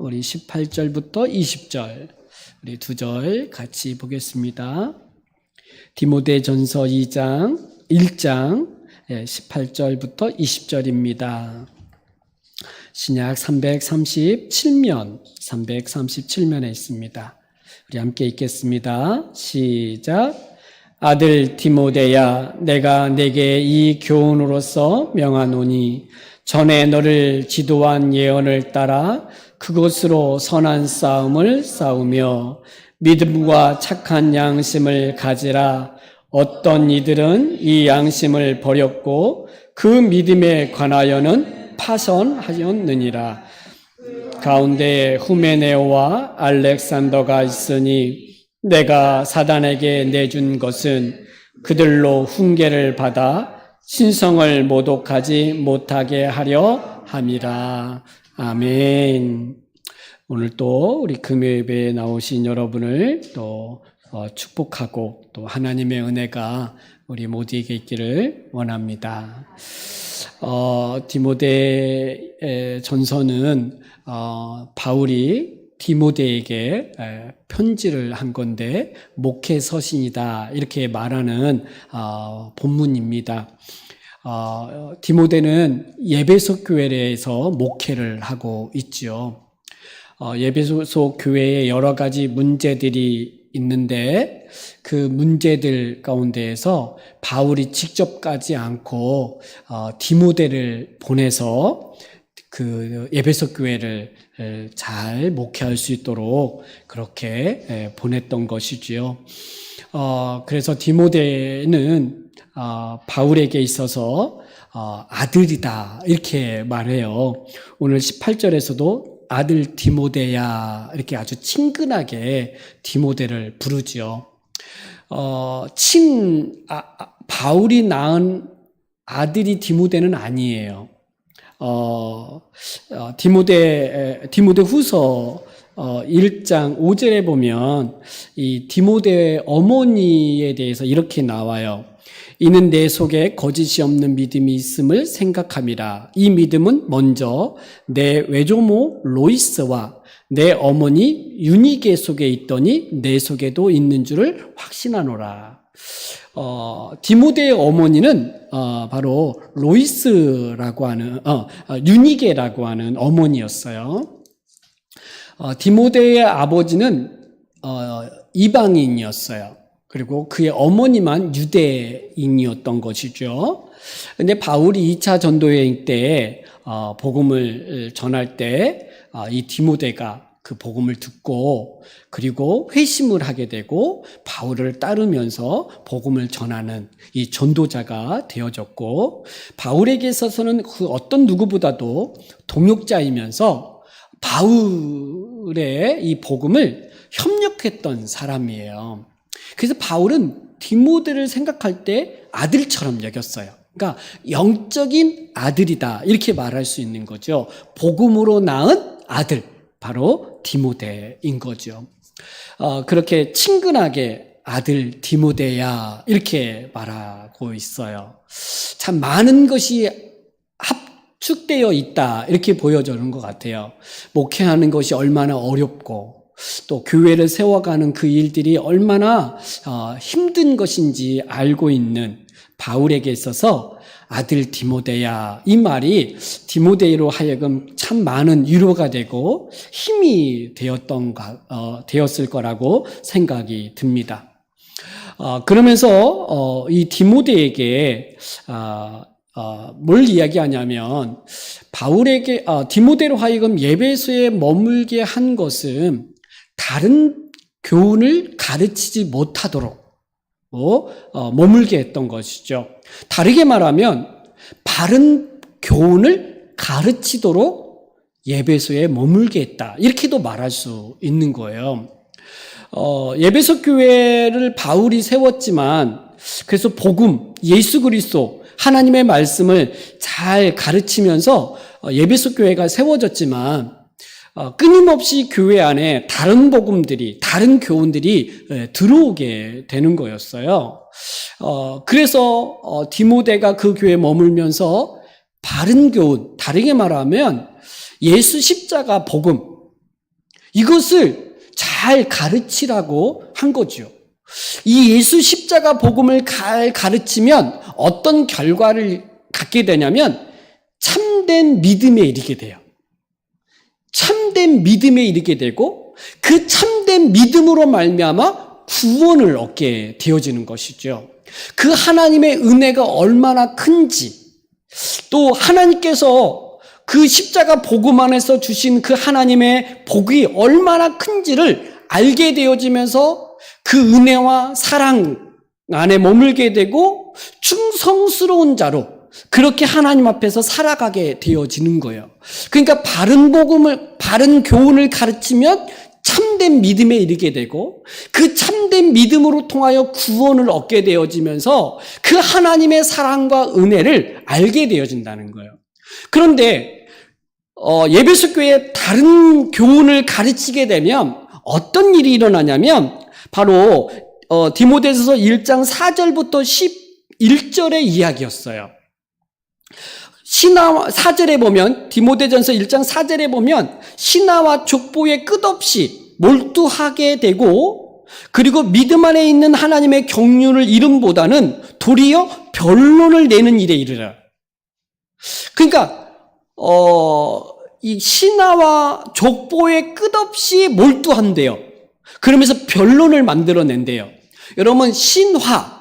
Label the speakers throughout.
Speaker 1: 우리 18절부터 20절, 우리 2절 같이 보겠습니다. 디모데전서 1장 18절부터 20절입니다. 신약 337면에 있습니다. 우리 함께 읽겠습니다. 시작. 아들 디모데야, 내가 내게 이 교훈으로서 명하노니 전에 너를 지도한 예언을 따라 그것으로 선한 싸움을 싸우며 믿음과 착한 양심을 가지라. 어떤 이들은 이 양심을 버렸고 그 믿음에 관하여는 파선하였느니라. 가운데 후메네오와 알렉산더가 있으니 내가 사단에게 내준 것은 그들로 훈계를 받아 신성을 모독하지 못하게 하려 함이라. 아멘. 오늘 또 우리 금요예배에 나오신 여러분을 또 축복하고 또 하나님의 은혜가 우리 모두에게 있기를 원합니다. 디모데 전서는 바울이 디모데에게 편지를 한 건데 목회 서신이다 이렇게 말하는 본문입니다. 디모데는 예배소 교회에서 목회를 하고 있죠. 예배소 교회에 여러 가지 문제들이 있는데 그 문제들 가운데에서 바울이 직접 가지 않고 디모데를 보내서 그 예배소 교회를 잘 목회할 수 있도록 그렇게 보냈던 것이지요. 그래서 디모데는 바울에게 있어서 아들이다 이렇게 말해요. 오늘 18절에서도 아들 디모데야 이렇게 아주 친근하게 디모데를 부르죠. 바울이 낳은 아들이 디모데는 아니에요. 디모데 후서 1장 5절에 보면 이 디모데의 어머니에 대해서 이렇게 나와요. 이는 내 속에 거짓이 없는 믿음이 있음을 생각함이라. 이 믿음은 먼저 내 외조모 로이스와 내 어머니 유니게 속에 있더니 내 속에도 있는 줄을 확신하노라. 디모데의 어머니는 바로 로이스라고 하는 유니게라고 하는 어머니였어요. 디모데의 아버지는 이방인이었어요. 그리고 그의 어머니만 유대인이었던 것이죠. 근데 바울이 2차 전도여행 때 복음을 전할 때 이 디모데가 그 복음을 듣고 그리고 회심을 하게 되고 바울을 따르면서 복음을 전하는 이 전도자가 되어졌고, 바울에게 있어서는 그 어떤 누구보다도 동역자이면서 바울의 이 복음을 협력했던 사람이에요. 그래서 바울은 디모데를 생각할 때 아들처럼 여겼어요. 그러니까 영적인 아들이다 이렇게 말할 수 있는 거죠. 복음으로 낳은 아들, 바로 디모데인 거죠. 그렇게 친근하게 아들 디모데야 이렇게 말하고 있어요. 참 많은 것이 합축되어 있다 이렇게 보여주는 것 같아요. 목회하는 것이 얼마나 어렵고 또 교회를 세워가는 그 일들이 얼마나 힘든 것인지 알고 있는 바울에게 있어서 아들 디모데야, 이 말이 디모데로 하여금 참 많은 위로가 되고 힘이 되었을 거라고 생각이 듭니다. 그러면서 이 디모데에게 뭘 이야기하냐면, 디모데로 하여금 예배소에 머물게 한 것은 다른 교훈을 가르치지 못하도록 머물게 했던 것이죠. 다르게 말하면 바른 교훈을 가르치도록 예배소에 머물게 했다 이렇게도 말할 수 있는 거예요. 예배소 교회를 바울이 세웠지만, 그래서 복음, 예수 그리스도 하나님의 말씀을 잘 가르치면서 예배소 교회가 세워졌지만 끊임없이 교회 안에 다른 복음들이, 다른 교훈들이 들어오게 되는 거였어요. 그래서 디모데가 그 교회에 머물면서 바른 교훈, 다르게 말하면 예수 십자가 복음, 이것을 잘 가르치라고 한 거죠. 이 예수 십자가 복음을 잘 가르치면 어떤 결과를 갖게 되냐면 참된 믿음에 이르게 돼요. 참된 믿음에 이르게 되고 그 참된 믿음으로 말미암아 구원을 얻게 되어지는 것이죠. 그 하나님의 은혜가 얼마나 큰지, 또 하나님께서 그 십자가 복음 안에서 주신 그 하나님의 복이 얼마나 큰지를 알게 되어지면서 그 은혜와 사랑 안에 머물게 되고 충성스러운 자로 그렇게 하나님 앞에서 살아가게 되어지는 거예요. 그러니까 바른 복음을, 바른 교훈을 가르치면 참된 믿음에 이르게 되고 그 참된 믿음으로 통하여 구원을 얻게 되어지면서 그 하나님의 사랑과 은혜를 알게 되어진다는 거예요. 그런데 예배소 교회에 다른 교훈을 가르치게 되면 어떤 일이 일어나냐면 바로 디모데전서 1장 4절부터 11절의 이야기였어요. 4절에 보면, 디모데전서 1장 4절에 보면 신하와 족보에 끝없이 몰두하게 되고 그리고 믿음 안에 있는 하나님의 경륜을 이름보다는 도리어 변론을 내는 일에 이르라. 그러니까 이 신하와 족보에 끝없이 몰두한대요. 그러면서 변론을 만들어낸대요. 여러분, 신화,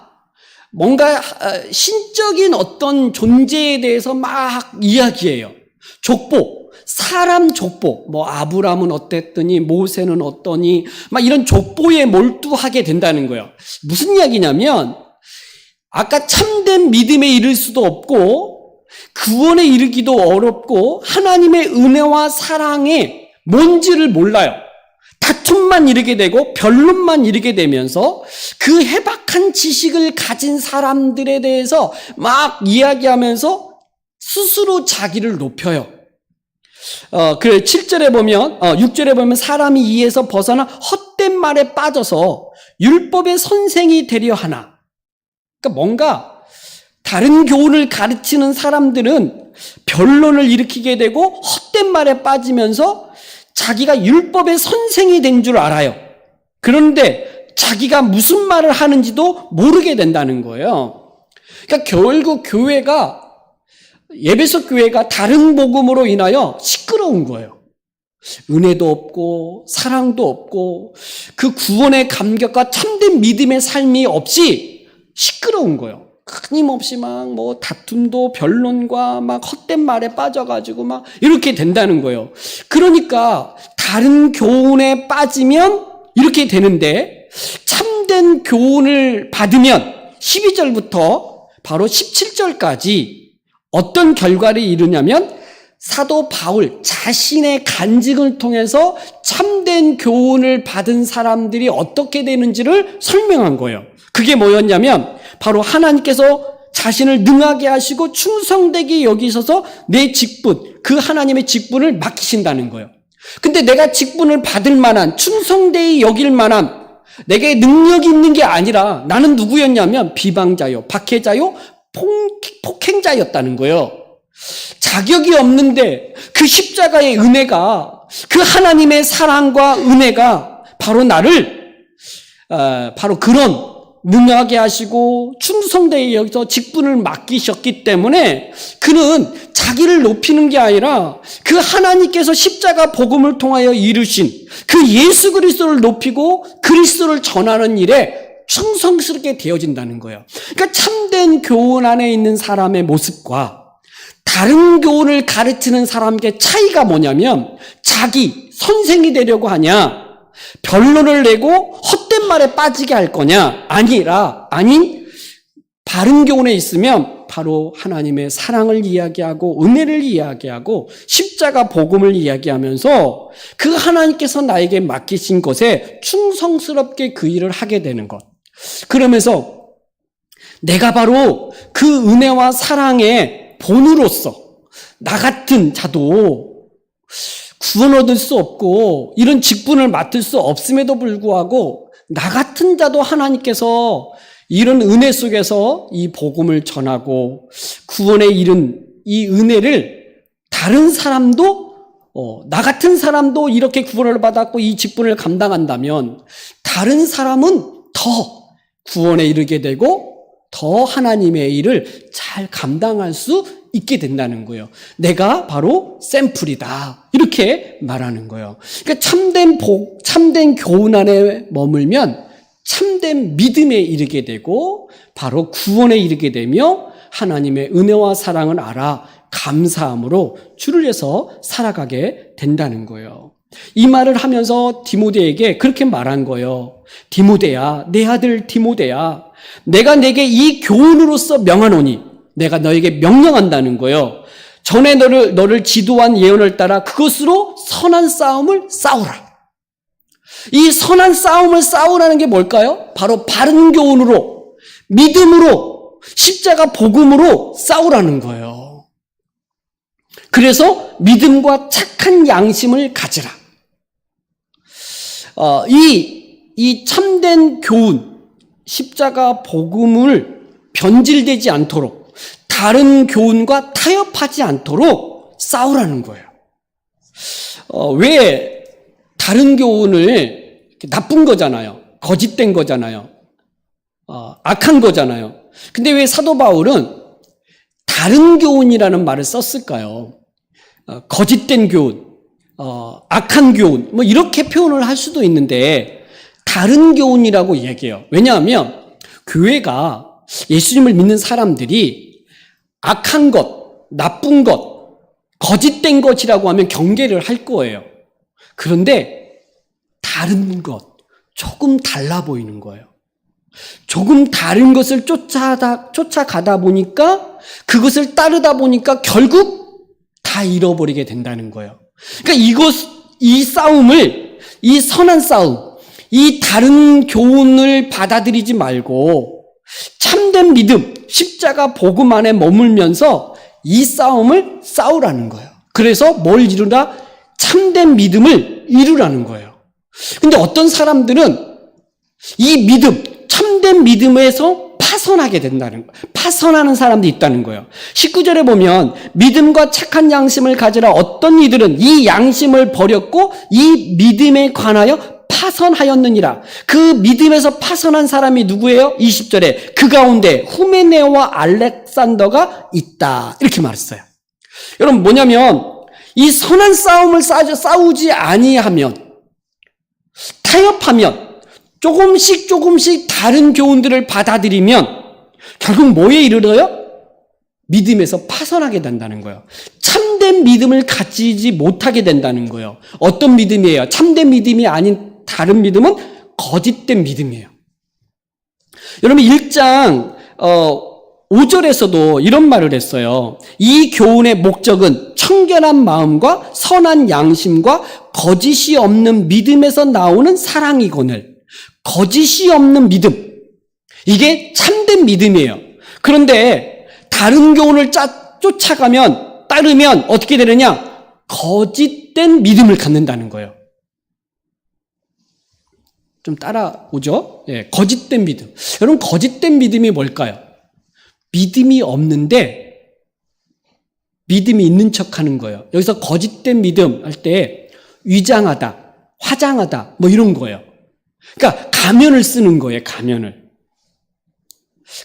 Speaker 1: 뭔가 신적인 어떤 존재에 대해서 막 이야기해요. 족보, 사람 족보, 뭐 아브라함은 어땠더니 모세는 어떠니, 막 이런 족보에 몰두하게 된다는 거예요. 무슨 이야기냐면 아까 참된 믿음에 이를 수도 없고 구원에 이르기도 어렵고 하나님의 은혜와 사랑의 뭔지를 몰라요. 다툼만 이르게 되고 변론만 이르게 되면서 그 해박한 지식을 가진 사람들에 대해서 막 이야기하면서 스스로 자기를 높여요. 그래 7절에 보면 6절에 보면 사람이 이에서 벗어나 헛된 말에 빠져서 율법의 선생이 되려 하나. 그러니까 뭔가 다른 교훈을 가르치는 사람들은 변론을 일으키게 되고 헛된 말에 빠지면서 자기가 율법의 선생이 된 줄 알아요. 그런데 자기가 무슨 말을 하는지도 모르게 된다는 거예요. 그러니까 결국 교회가, 예배소 교회가 다른 복음으로 인하여 시끄러운 거예요. 은혜도 없고 사랑도 없고 그 구원의 감격과 참된 믿음의 삶이 없이 시끄러운 거예요. 끊임없이 막 뭐 다툼도 변론과 막 헛된 말에 빠져가지고 막 이렇게 된다는 거예요. 그러니까 다른 교훈에 빠지면 이렇게 되는데 참된 교훈을 받으면 12절부터 바로 17절까지 어떤 결과를 이루냐면 사도 바울 자신의 간증을 통해서 참된 교훈을 받은 사람들이 어떻게 되는지를 설명한 거예요. 그게 뭐였냐면 바로 하나님께서 자신을 능하게 하시고 충성되게 여기셔서 내 직분, 그 하나님의 직분을 맡기신다는 거예요. 근데 내가 직분을 받을 만한, 충성되게 여길 만한 내게 능력이 있는 게 아니라 나는 누구였냐면 비방자요, 박해자요, 폭행자였다는 거예요. 자격이 없는데 그 십자가의 은혜가, 그 하나님의 사랑과 은혜가 바로 나를 바로 그런 능하게 하시고 충성되게 여기서 직분을 맡기셨기 때문에 그는 자기를 높이는 게 아니라 그 하나님께서 십자가 복음을 통하여 이루신 그 예수 그리스도를 높이고 그리스도를 전하는 일에 충성스럽게 되어진다는 거예요. 그러니까 참된 교훈 안에 있는 사람의 모습과 다른 교훈을 가르치는 사람의 차이가 뭐냐면 자기 선생이 되려고 하냐, 변론을 내고 헛된 말에 빠지게 할 거냐, 아닌 바른 교훈에 있으면 바로 하나님의 사랑을 이야기하고 은혜를 이야기하고 십자가 복음을 이야기하면서 그 하나님께서 나에게 맡기신 것에 충성스럽게 그 일을 하게 되는 것. 그러면서 내가 바로 그 은혜와 사랑의 본으로서 나 같은 자도 구원 얻을 수 없고 이런 직분을 맡을 수 없음에도 불구하고 나 같은 자도 하나님께서 이런 은혜 속에서 이 복음을 전하고 구원에 이른 이 은혜를 다른 사람도 나 같은 사람도 이렇게 구원을 받았고 이 직분을 감당한다면 다른 사람은 더 구원에 이르게 되고 더 하나님의 일을 잘 감당할 수 있게 된다는 거예요. 내가 바로 샘플이다. 이렇게 말하는 거예요. 그러니까 참된 교훈 안에 머물면 참된 믿음에 이르게 되고 바로 구원에 이르게 되며 하나님의 은혜와 사랑을 알아 감사함으로 주를 위해서 살아가게 된다는 거예요. 이 말을 하면서 디모데에게 그렇게 말한 거예요. 디모데야, 내 아들 디모데야, 내가 내게 이 교훈으로서 명하노니, 내가 너에게 명령한다는 거예요. 전에 너를 지도한 예언을 따라 그것으로 선한 싸움을 싸우라. 이 선한 싸움을 싸우라는 게 뭘까요? 바로 바른 교훈으로, 믿음으로, 십자가 복음으로 싸우라는 거예요. 그래서 믿음과 착한 양심을 가지라. 이 참된 교훈, 십자가 복음을 변질되지 않도록, 다른 교훈과 타협하지 않도록 싸우라는 거예요. 왜 다른 교훈을 나쁜 거잖아요. 거짓된 거잖아요. 악한 거잖아요. 근데 왜 사도 바울은 다른 교훈이라는 말을 썼을까요? 거짓된 교훈, 악한 교훈, 뭐 이렇게 표현을 할 수도 있는데 다른 교훈이라고 얘기해요. 왜냐하면 교회가 예수님을 믿는 사람들이 악한 것, 나쁜 것, 거짓된 것이라고 하면 경계를 할 거예요. 그런데 다른 것, 조금 달라 보이는 거예요. 조금 다른 것을 쫓아가다 보니까 그것을 따르다 보니까 결국 다 잃어버리게 된다는 거예요. 그러니까 이 싸움을, 이 선한 싸움, 이 다른 교훈을 받아들이지 말고 참된 믿음, 십자가 복음 안에 머물면서 이 싸움을 싸우라는 거예요. 그래서 뭘 이루라? 참된 믿음을 이루라는 거예요. 근데 어떤 사람들은 이 믿음, 참된 믿음에서 파선하게 된다는 거예요. 파선하는 사람도 있다는 거예요. 19절에 보면 믿음과 착한 양심을 가지라 어떤 이들은 이 양심을 버렸고 이 믿음에 관하여 파선하였느니라. 그 믿음에서 파선한 사람이 누구예요? 20절에 그 가운데 후메네오와 알렉산더가 있다. 이렇게 말했어요. 여러분 뭐냐면 이 선한 싸움을 싸우지 아니하면, 타협하면, 조금씩 다른 교훈들을 받아들이면 결국 뭐에 이르러요? 믿음에서 파선하게 된다는 거예요. 참된 믿음을 가지지 못하게 된다는 거예요. 어떤 믿음이에요? 참된 믿음이 아닌 다른 믿음은 거짓된 믿음이에요. 여러분 1장 5절에서도 이런 말을 했어요. 이 교훈의 목적은 청결한 마음과 선한 양심과 거짓이 없는 믿음에서 나오는 사랑이거늘. 거짓이 없는 믿음. 이게 참된 믿음이에요. 그런데 다른 교훈을 따르면 어떻게 되느냐? 거짓된 믿음을 갖는다는 거예요. 좀 따라오죠? 예, 거짓된 믿음. 여러분 거짓된 믿음이 뭘까요? 믿음이 없는데 믿음이 있는 척하는 거예요. 여기서 거짓된 믿음 할 때 위장하다, 화장하다 뭐 이런 거예요. 그러니까 가면을 쓰는 거예요.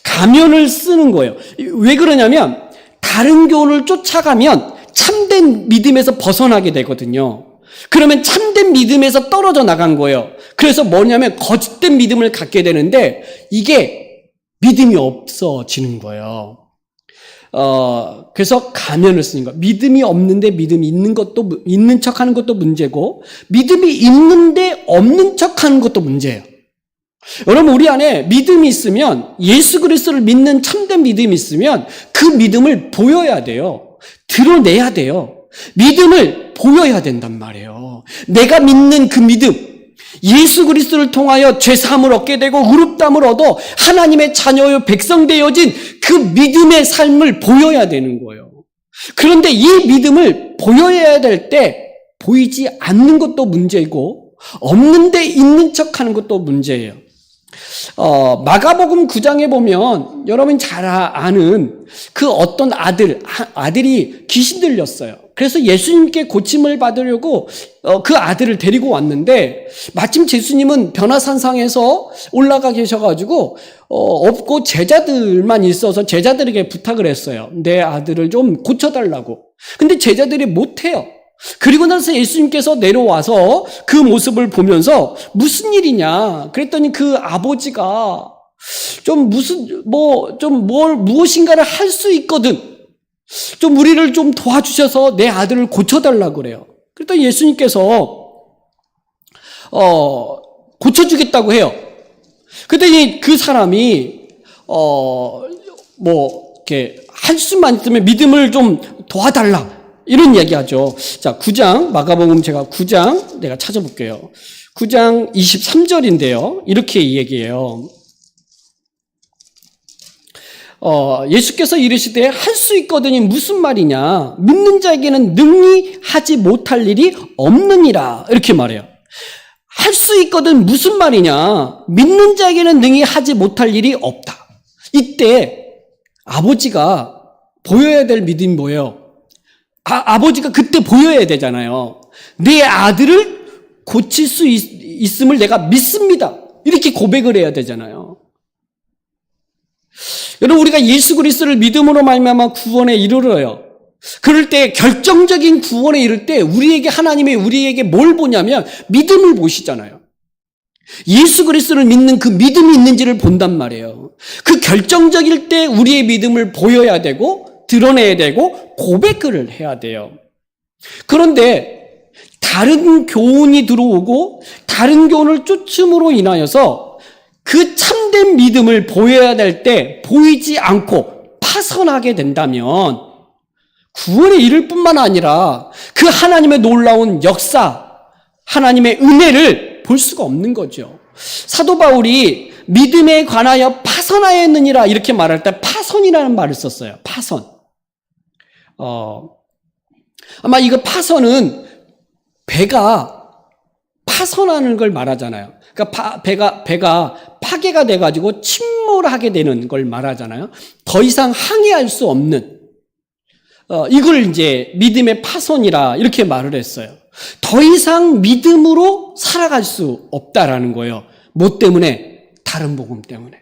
Speaker 1: 가면을 쓰는 거예요. 왜 그러냐면 다른 교훈을 쫓아가면 참된 믿음에서 벗어나게 되거든요. 그러면 참된 믿음에서 떨어져 나간 거예요. 그래서 뭐냐면 거짓된 믿음을 갖게 되는데 이게 믿음이 없어지는 거예요. 그래서 가면을 쓰는 거예요. 믿음이 없는데 믿음이 있는 척하는 것도 문제고, 믿음이 있는데 없는 척하는 것도 문제예요. 여러분 우리 안에 믿음이 있으면, 예수 그리스도를 믿는 참된 믿음이 있으면 그 믿음을 보여야 돼요. 드러내야 돼요. 믿음을 보여야 된단 말이에요. 내가 믿는 그 믿음, 예수 그리스도를 통하여 죄사함을 얻게 되고 의롭다함을 얻어 하나님의 자녀요 백성 되어진 그 믿음의 삶을 보여야 되는 거예요. 그런데 이 믿음을 보여야 될 때 보이지 않는 것도 문제이고 없는데 있는 척하는 것도 문제예요. 마가복음 9장에 보면 여러분이 잘 아는 그 어떤 아들이 귀신 들렸어요. 그래서 예수님께 고침을 받으려고 그 아들을 데리고 왔는데 마침 예수님은 변화산상에서 올라가 계셔가지고 없고 제자들만 있어서 제자들에게 부탁을 했어요. 내 아들을 좀 고쳐달라고. 근데 제자들이 못해요. 그리고 나서 예수님께서 내려와서 그 모습을 보면서 무슨 일이냐 그랬더니 그 아버지가 무엇인가를 할 수 있거든. 좀 우리를 좀 도와주셔서 내 아들을 고쳐달라고 그래요. 그랬더니 예수님께서 고쳐주겠다고 해요. 그랬더니 그 사람이 이렇게 할 수만 있으면 믿음을 좀 도와달라 이런 이야기하죠. 자, 9장 마가복음 제가 9장 내가 찾아볼게요. 9장 23절인데요. 이렇게 얘기해요. 예수께서 이르시되 할 수 있거든이 무슨 말이냐? 믿는 자에게는 능히 하지 못할 일이 없느니라. 이렇게 말해요. 할 수 있거든 무슨 말이냐? 믿는 자에게는 능히 하지 못할 일이 없다. 이때 아버지가 보여야 될 믿음이 뭐예요? 아버지가 그때 보여야 되잖아요. 내 아들을 고칠 수 있음을 내가 믿습니다. 이렇게 고백을 해야 되잖아요. 여러분, 우리가 예수 그리스도를 믿음으로 말미암아 구원에 이르러요. 그럴 때 결정적인 구원에 이를 때 하나님이 우리에게 뭘 보냐면 믿음을 보시잖아요. 예수 그리스도를 믿는 그 믿음이 있는지를 본단 말이에요. 그 결정적일 때 우리의 믿음을 보여야 되고 드러내야 되고 고백을 해야 돼요. 그런데 다른 교훈이 들어오고 다른 교훈을 쫓음으로 인하여서 그 참된 믿음을 보여야 될 때 보이지 않고 파선하게 된다면 구원에 이를 뿐만 아니라 그 하나님의 놀라운 역사, 하나님의 은혜를 볼 수가 없는 거죠. 사도 바울이 믿음에 관하여 파선하였느니라 이렇게 말할 때 파선이라는 말을 썼어요. 파선. 아마 이거 파선은 배가 파선하는 걸 말하잖아요. 그러니까 배가 파괴가 돼가지고 침몰하게 되는 걸 말하잖아요. 더 이상 항해할 수 없는 이걸 이제 믿음의 파손이라 이렇게 말을 했어요. 더 이상 믿음으로 살아갈 수 없다라는 거예요. 뭐 때문에? 다른 복음 때문에.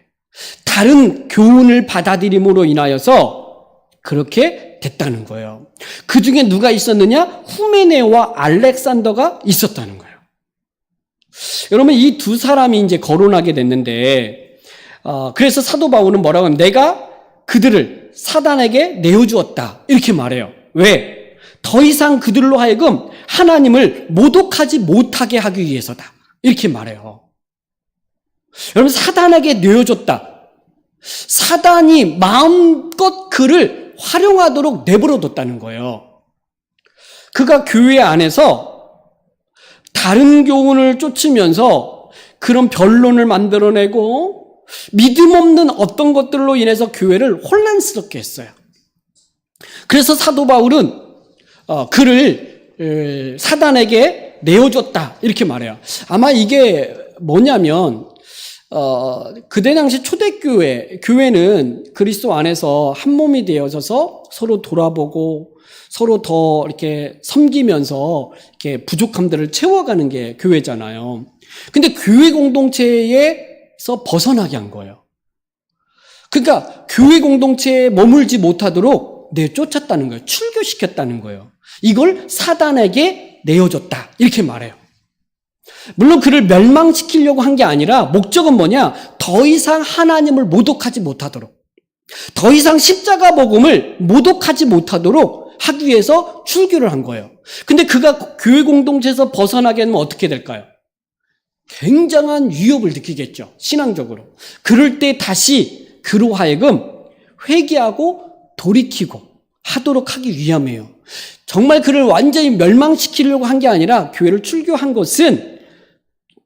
Speaker 1: 다른 교훈을 받아들임으로 인하여서 그렇게 됐다는 거예요. 그 중에 누가 있었느냐? 후메네오와 알렉산더가 있었다는 거예요. 여러분, 이 두 사람이 이제 거론하게 됐는데, 그래서 사도 바울은 뭐라고 하면 내가 그들을 사단에게 내어주었다. 이렇게 말해요. 왜? 더 이상 그들로 하여금 하나님을 모독하지 못하게 하기 위해서다. 이렇게 말해요. 여러분, 사단에게 내어줬다. 사단이 마음껏 그를 활용하도록 내버려뒀다는 거예요. 그가 교회 안에서 다른 교훈을 쫓으면서 그런 변론을 만들어내고 믿음 없는 어떤 것들로 인해서 교회를 혼란스럽게 했어요. 그래서 사도 바울은 그를 사단에게 내어줬다 이렇게 말해요. 아마 이게 뭐냐면 그때 당시 교회는 그리스도 안에서 한 몸이 되어져서 서로 돌아보고 서로 더 이렇게 섬기면서 이렇게 부족함들을 채워가는 게 교회잖아요. 근데 교회 공동체에서 벗어나게 한 거예요. 그러니까 교회 공동체에 머물지 못하도록 내쫓았다는 거예요. 출교시켰다는 거예요. 이걸 사단에게 내어줬다 이렇게 말해요. 물론 그를 멸망시키려고 한 게 아니라 목적은 뭐냐? 더 이상 하나님을 모독하지 못하도록, 더 이상 십자가 복음을 모독하지 못하도록 하기 위해서 출교를 한 거예요. 근데 그가 교회 공동체에서 벗어나게 되면 어떻게 될까요? 굉장한 위협을 느끼겠죠. 신앙적으로. 그럴 때 다시 그로 하여금 회개하고 돌이키고 하도록 하기 위함이에요. 정말 그를 완전히 멸망시키려고 한 게 아니라 교회를 출교한 것은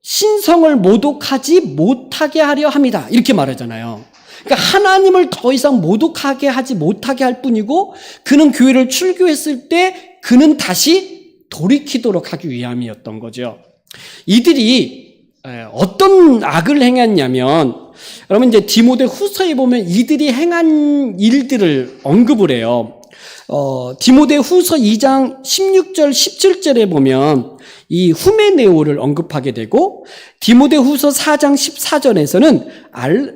Speaker 1: 신성을 모독하지 못하게 하려 합니다. 이렇게 말하잖아요. 그러니까 하나님을 더 이상 모독하게 하지 못하게 할 뿐이고 그는 교회를 출교했을 때 그는 다시 돌이키도록 하기 위함이었던 거죠. 이들이 어떤 악을 행했냐면 여러분 이제 디모데 후서에 보면 이들이 행한 일들을 언급을 해요. 디모데 후서 2장 16절, 17절에 보면 이 후메네오를 언급하게 되고, 디모데 후서 4장 14절에서는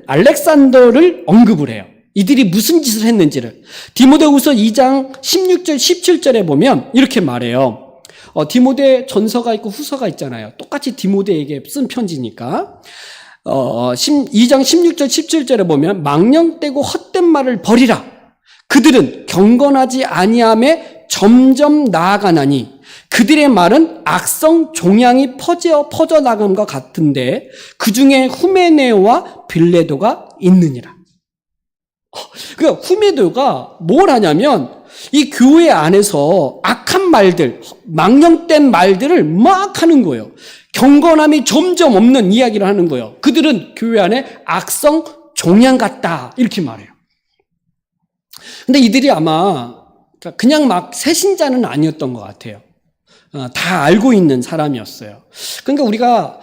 Speaker 1: 알렉산더를 언급을 해요. 이들이 무슨 짓을 했는지를. 디모데 후서 2장 16절, 17절에 보면 이렇게 말해요. 디모데 전서가 있고 후서가 있잖아요. 똑같이 디모데에게 쓴 편지니까. 2장 16절, 17절에 보면 망령되고 헛된 말을 버리라. 그들은 경건하지 아니함에 점점 나아가나니 그들의 말은 악성 종양이 퍼져나감과 같은데 그 중에 후메네오와 빌레도가 있느니라. 그러니까 후메네오가 뭘 하냐면 이 교회 안에서 악한 말들, 망령된 말들을 막 하는 거예요. 경건함이 점점 없는 이야기를 하는 거예요. 그들은 교회 안에 악성 종양 같다 이렇게 말해요. 근데 이들이 아마 그냥 막 새신자는 아니었던 것 같아요. 다 알고 있는 사람이었어요. 그러니까 우리가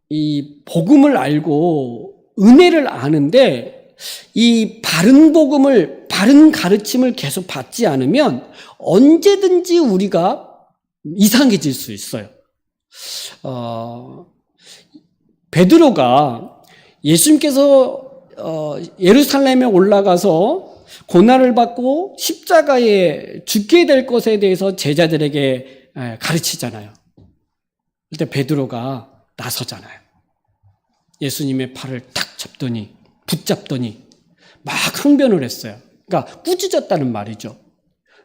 Speaker 1: 이 복음을 알고 은혜를 아는데 이 바른 복음을, 바른 가르침을 계속 받지 않으면 언제든지 우리가 이상해질 수 있어요. 베드로가 예수님께서 예루살렘에 올라가서 고난을 받고 십자가에 죽게 될 것에 대해서 제자들에게 가르치잖아요. 그때 베드로가 나서잖아요. 예수님의 팔을 탁 붙잡더니 막 항변을 했어요. 그러니까 꾸짖었다는 말이죠.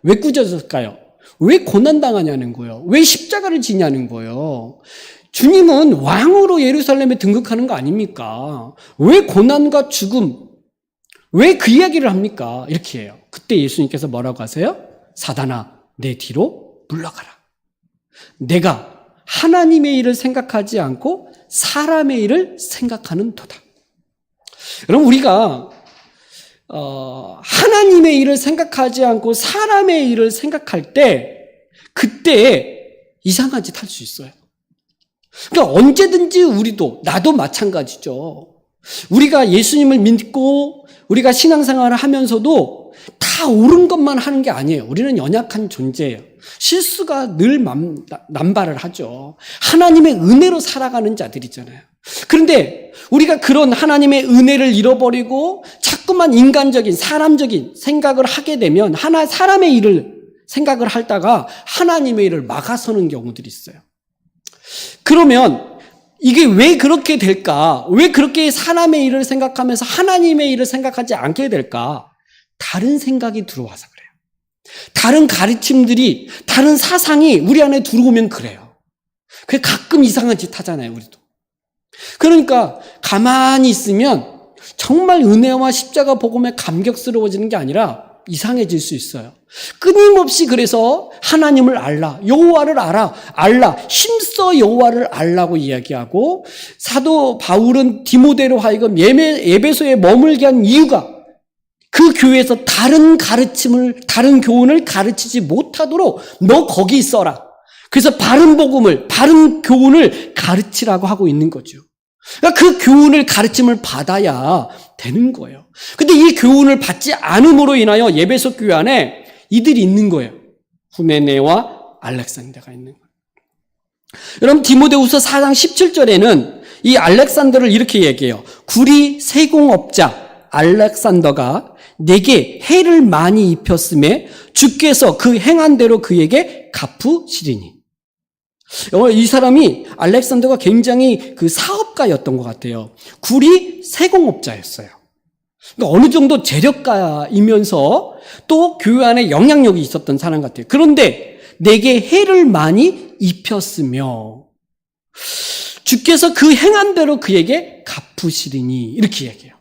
Speaker 1: 왜 꾸짖었을까요? 왜 고난당하냐는 거예요. 왜 십자가를 지냐는 거예요. 주님은 왕으로 예루살렘에 등극하는 거 아닙니까? 왜 고난과 죽음, 왜 그 이야기를 합니까? 이렇게 해요. 그때 예수님께서 뭐라고 하세요? 사단아, 내 뒤로 물러가라. 내가 하나님의 일을 생각하지 않고 사람의 일을 생각하는 도다. 여러분, 우리가 하나님의 일을 생각하지 않고 사람의 일을 생각할 때 그때 이상한 짓 할 수 있어요. 그러니까 언제든지 우리도, 나도 마찬가지죠. 우리가 예수님을 믿고 우리가 신앙생활을 하면서도 다 옳은 것만 하는 게 아니에요. 우리는 연약한 존재예요. 실수가 늘 남발을 하죠. 하나님의 은혜로 살아가는 자들이잖아요. 그런데 우리가 그런 하나님의 은혜를 잃어버리고 자꾸만 인간적인, 사람적인 생각을 하게 되면 사람의 일을 생각을 하다가 하나님의 일을 막아서는 경우들이 있어요. 그러면 이게 왜 그렇게 될까? 왜 그렇게 사람의 일을 생각하면서 하나님의 일을 생각하지 않게 될까? 다른 생각이 들어와서 그래요. 다른 가르침들이, 다른 사상이 우리 안에 들어오면 그래요. 그게 가끔 이상한 짓 하잖아요, 우리도. 그러니까 가만히 있으면 정말 은혜와 십자가 복음에 감격스러워지는 게 아니라 이상해질 수 있어요. 끊임없이 그래서 하나님을 알라, 여호와를 알라, 힘써 여호와를 알라고 이야기하고, 사도 바울은 디모데로 하여금 에베소에 머물게 한 이유가 그 교회에서 다른 가르침을, 다른 교훈을 가르치지 못하도록 너 거기 있어라. 그래서 바른 복음을, 바른 교훈을 가르치라고 하고 있는 거죠. 그러니까 그 교훈을, 가르침을 받아야 되는 거예요. 근데 이 교훈을 받지 않음으로 인하여 에베소 교회 안에 이들이 있는 거예요. 후메네와 알렉산더가 있는 거예요. 여러분, 디모데후서 4장 17절에는 이 알렉산더를 이렇게 얘기해요. 구리 세공업자 알렉산더가 내게 해를 많이 입혔음에 주께서 그 행한 대로 그에게 갚으시리니. 이 사람이, 알렉산더가 굉장히 그 사업가였던 것 같아요. 구리 세공업자였어요. 그러니까 어느 정도 재력가이면서 또 교회 안에 영향력이 있었던 사람 같아요. 그런데 내게 해를 많이 입혔으며 주께서 그 행한 대로 그에게 갚으시리니, 이렇게 얘기해요.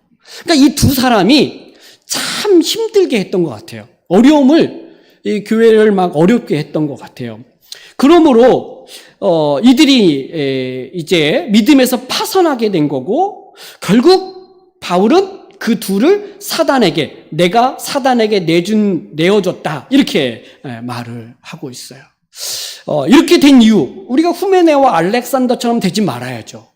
Speaker 1: 그러니까 이 두 사람이 참 힘들게 했던 것 같아요. 어려움을, 이 교회를 막 어렵게 했던 것 같아요. 그러므로 이들이 이제 믿음에서 파선하게 된 거고, 결국 바울은 그 둘을 내가 사단에게 내어줬다, 이렇게 말을 하고 있어요. 이렇게 된 이유, 우리가 후메네와 알렉산더처럼 되지 말아야죠.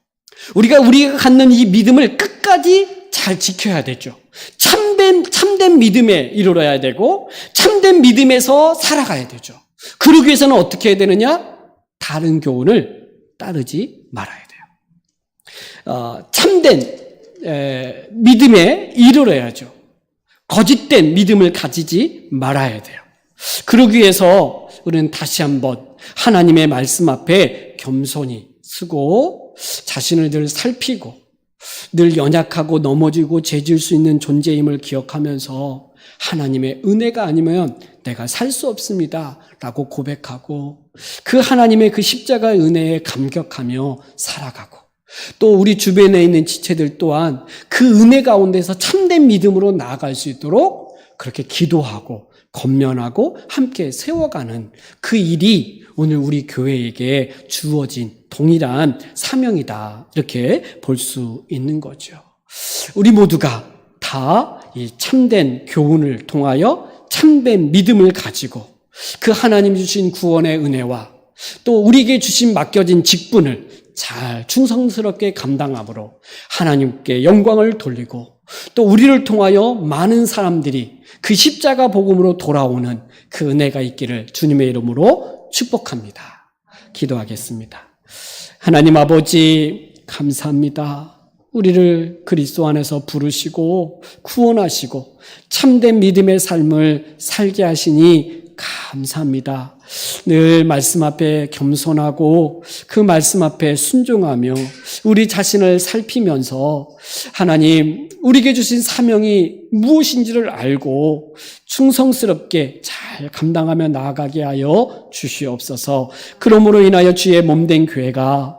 Speaker 1: 우리가 갖는 이 믿음을 끝까지 잘 지켜야 되죠. 참된 믿음에 이르러야 되고 참된 믿음에서 살아가야 되죠. 그러기 위해서는 어떻게 해야 되느냐? 다른 교훈을 따르지 말아야 돼요. 참된 믿음에 이르러야죠. 거짓된 믿음을 가지지 말아야 돼요. 그러기 위해서 우리는 다시 한번 하나님의 말씀 앞에 겸손히 서고 자신을 늘 살피고 늘 연약하고 넘어지고 죄질 수 있는 존재임을 기억하면서 하나님의 은혜가 아니면 내가 살 수 없습니다 라고 고백하고 그 하나님의 그 십자가의 은혜에 감격하며 살아가고 또 우리 주변에 있는 지체들 또한 그 은혜 가운데서 참된 믿음으로 나아갈 수 있도록 그렇게 기도하고 권면하고 함께 세워가는 그 일이 오늘 우리 교회에게 주어진 동일한 사명이다 이렇게 볼 수 있는 거죠. 우리 모두가 다 이 참된 교훈을 통하여 참된 믿음을 가지고 그 하나님 주신 구원의 은혜와 또 우리에게 주신 맡겨진 직분을 잘 충성스럽게 감당함으로 하나님께 영광을 돌리고 또 우리를 통하여 많은 사람들이 그 십자가 복음으로 돌아오는 그 은혜가 있기를 주님의 이름으로 축복합니다. 기도하겠습니다. 하나님 아버지 감사합니다. 우리를 그리스도 안에서 부르시고 구원하시고 참된 믿음의 삶을 살게 하시니 감사합니다. 늘 말씀 앞에 겸손하고 그 말씀 앞에 순종하며 우리 자신을 살피면서 하나님 우리에게 주신 사명이 무엇인지를 알고 충성스럽게 잘 감당하며 나아가게 하여 주시옵소서. 그러므로 인하여 주의 몸된 교회가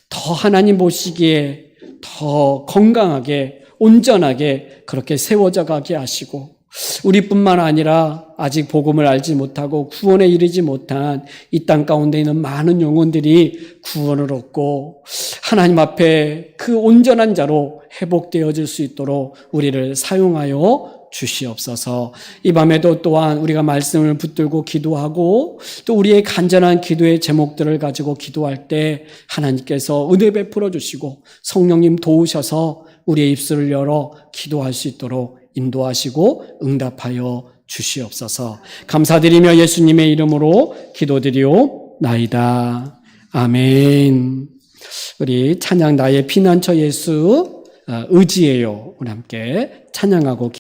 Speaker 1: 더 하나님 보시기에 더 건강하게 온전하게 그렇게 세워져 가게 하시고 우리뿐만 아니라 아직 복음을 알지 못하고 구원에 이르지 못한 이 땅 가운데 있는 많은 영혼들이 구원을 얻고 하나님 앞에 그 온전한 자로 회복되어질 수 있도록 우리를 사용하여 주시옵소서. 이 밤에도 또한 우리가 말씀을 붙들고 기도하고 또 우리의 간절한 기도의 제목들을 가지고 기도할 때 하나님께서 은혜 베풀어 주시고 성령님 도우셔서 우리의 입술을 열어 기도할 수 있도록 인도하시고 응답하여 주시옵소서. 감사드리며 예수님의 이름으로 기도드리옵나이다. 아멘. 우리 찬양 나의 피난처 예수 의지해요. 우리 함께 찬양하고